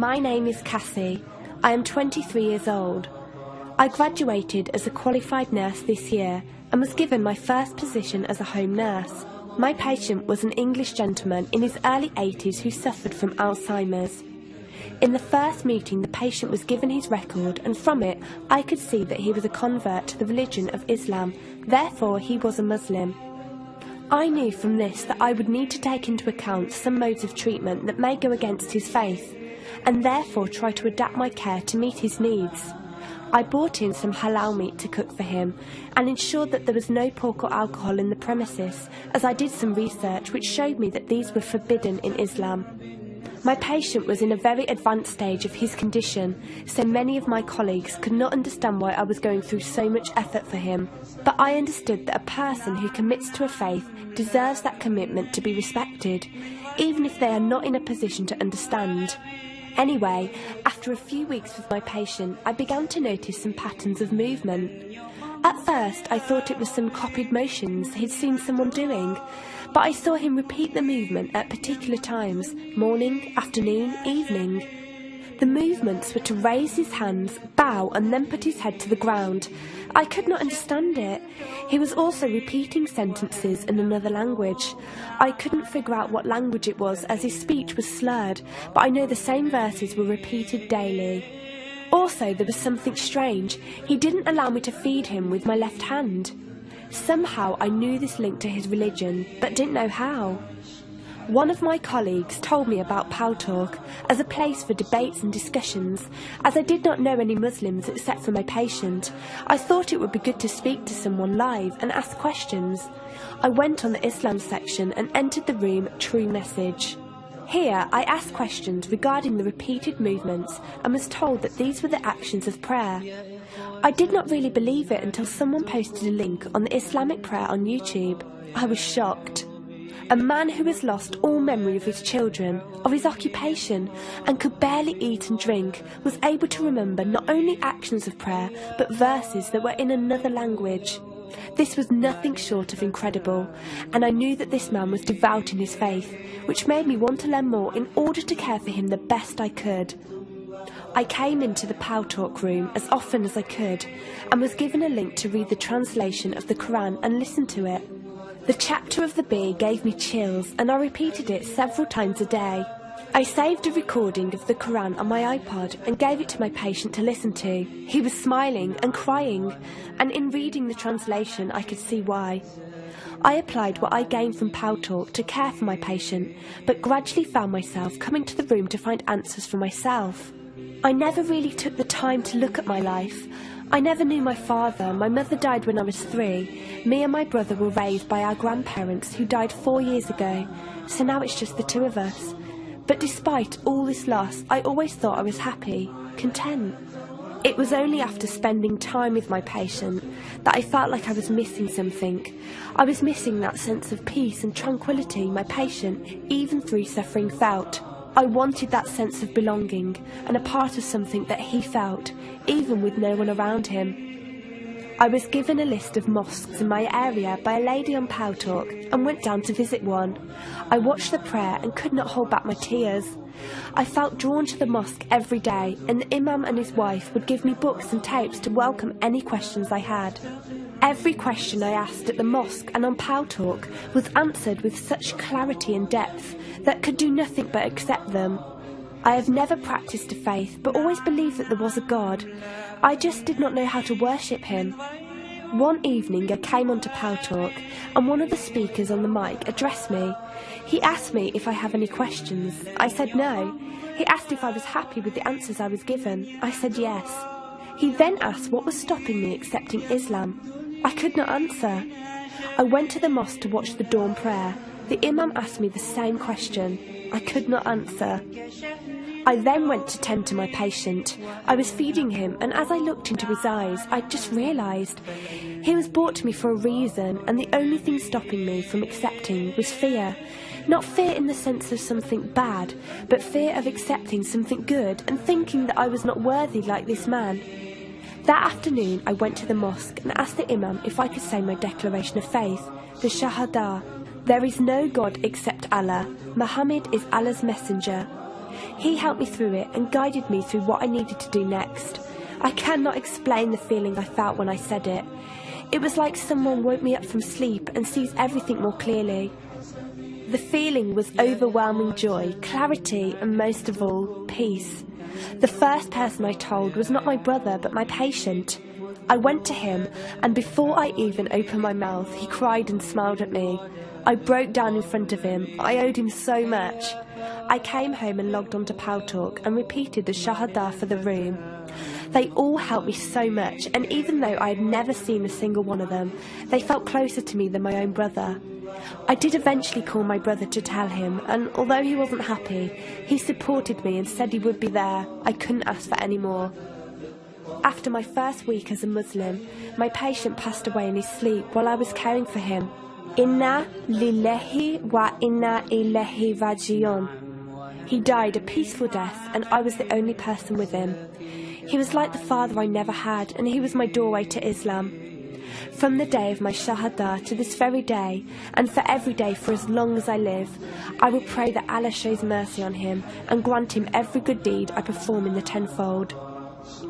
My name is Cassie. I am 23 years old. I graduated as a qualified nurse this year and was given my first position as a home nurse. My patient was an English gentleman in his early 80s who suffered from Alzheimer's. In the first meeting, the patient was given his record, and from it I could see that he was a convert to the religion of Islam, therefore he was a Muslim. I knew from this that I would need to take into account some modes of treatment that may go against his faith, and therefore try to adapt my care to meet his needs. I bought in some halal meat to cook for him and ensured that there was no pork or alcohol in the premises, as I did some research which showed me that these were forbidden in Islam. My patient was in a very advanced stage of his condition, so many of my colleagues could not understand why I was going through so much effort for him. But I understood that a person who commits to a faith deserves that commitment to be respected, even if they are not in a position to understand. Anyway, after a few weeks with my patient, I began to notice some patterns of movement. At first, I thought it was some copied motions he'd seen someone doing, but I saw him repeat the movement at particular times, morning, afternoon, evening. The movements were to raise his hands, bow, and then put his head to the ground. I could not understand it. He was also repeating sentences in another language. I couldn't figure out what language it was, as his speech was slurred, but I know the same verses were repeated daily. Also, there was something strange. He didn't allow me to feed him with my left hand. Somehow I knew this linked to his religion, but didn't know how. One of my colleagues told me about Paltalk as a place for debates and discussions. As I did not know any Muslims except for my patient, I thought it would be good to speak to someone live and ask questions. I went on the Islam section and entered the room True Message. Here I asked questions regarding the repeated movements and was told that these were the actions of prayer. I did not really believe it until someone posted a link on the Islamic prayer on YouTube. I was shocked. A man who has lost all memory of his children, of his occupation, and could barely eat and drink, was able to remember not only actions of prayer, but verses that were in another language. This was nothing short of incredible, and I knew that this man was devout in his faith, which made me want to learn more in order to care for him the best I could. I came into the Paltalk room as often as I could, and was given a link to read the translation of the Quran and listen to it. The chapter of the bee gave me chills, and I repeated it several times a day. I saved a recording of the Quran on my iPod and gave it to my patient to listen to. He was smiling and crying, and in reading the translation I could see why. I applied what I gained from Paltalk to care for my patient, but gradually found myself coming to the room to find answers for myself. I never really took the time to look at my life. I never knew my father. My mother died when I was 3. Me and my brother were raised by our grandparents who died 4 years ago, so now it's just the two of us. But despite all this loss, I always thought I was happy, content. It was only after spending time with my patient that I felt like I was missing something. I was missing that sense of peace and tranquility my patient, even through suffering, felt. I wanted that sense of belonging and a part of something that he felt, even with no one around him. I was given a list of mosques in my area by a lady on Paltalk and went down to visit one. I watched the prayer and could not hold back my tears. I felt drawn to the mosque every day, and the imam and his wife would give me books and tapes to welcome any questions I had. Every question I asked at the mosque and on Paltalk was answered with such clarity and depth that could do nothing but accept them. I have never practiced a faith, but always believed that there was a God. I just did not know how to worship him. One evening I came onto Paltalk, and one of the speakers on the mic addressed me. He asked me if I have any questions. I said no. He asked if I was happy with the answers I was given. I said yes. He then asked what was stopping me accepting Islam. I could not answer. I went to the mosque to watch the dawn prayer. The imam asked me the same question. I could not answer. I then went to tend to my patient. I was feeding him, and as I looked into his eyes, I just realised he was brought to me for a reason, and the only thing stopping me from accepting was fear. Not fear in the sense of something bad, but fear of accepting something good and thinking that I was not worthy like this man. That afternoon I went to the mosque and asked the imam if I could say my declaration of faith, the Shahada. There is no God except Allah. Muhammad is Allah's messenger. He helped me through it and guided me through what I needed to do next. I cannot explain the feeling I felt when I said it. It was like someone woke me up from sleep and sees everything more clearly. The feeling was overwhelming joy, clarity, and most of all, peace. The first person I told was not my brother, but my patient. I went to him, and before I even opened my mouth, he cried and smiled at me. I broke down in front of him. I owed him so much. I came home and logged onto Paltalk and repeated the Shahada for the room. They all helped me so much, and even though I had never seen a single one of them, they felt closer to me than my own brother. I did eventually call my brother to tell him, and although he wasn't happy, he supported me and said he would be there. I couldn't ask for any more. After my first week as a Muslim, my patient passed away in his sleep while I was caring for him. Inna lillahi wa inna ilaihi raji'un. He died a peaceful death, and I was the only person with him. He was like the father I never had, and he was my doorway to Islam. From the day of my Shahada to this very day, and for every day for as long as I live, I will pray that Allah shows mercy on him and grant him every good deed I perform in the tenfold.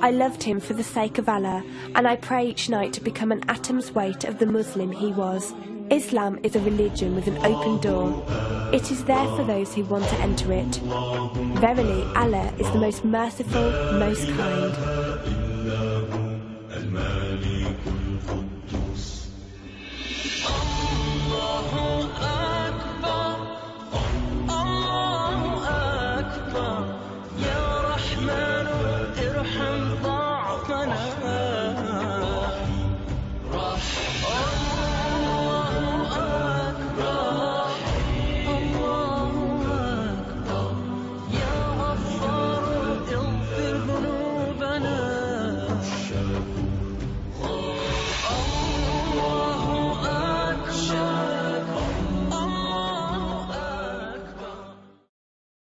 I loved him for the sake of Allah, and I pray each night to become an atom's weight of the Muslim he was. Islam is a religion with an open door. It is there for those who want to enter it. Verily, Allah is the most merciful, most kind.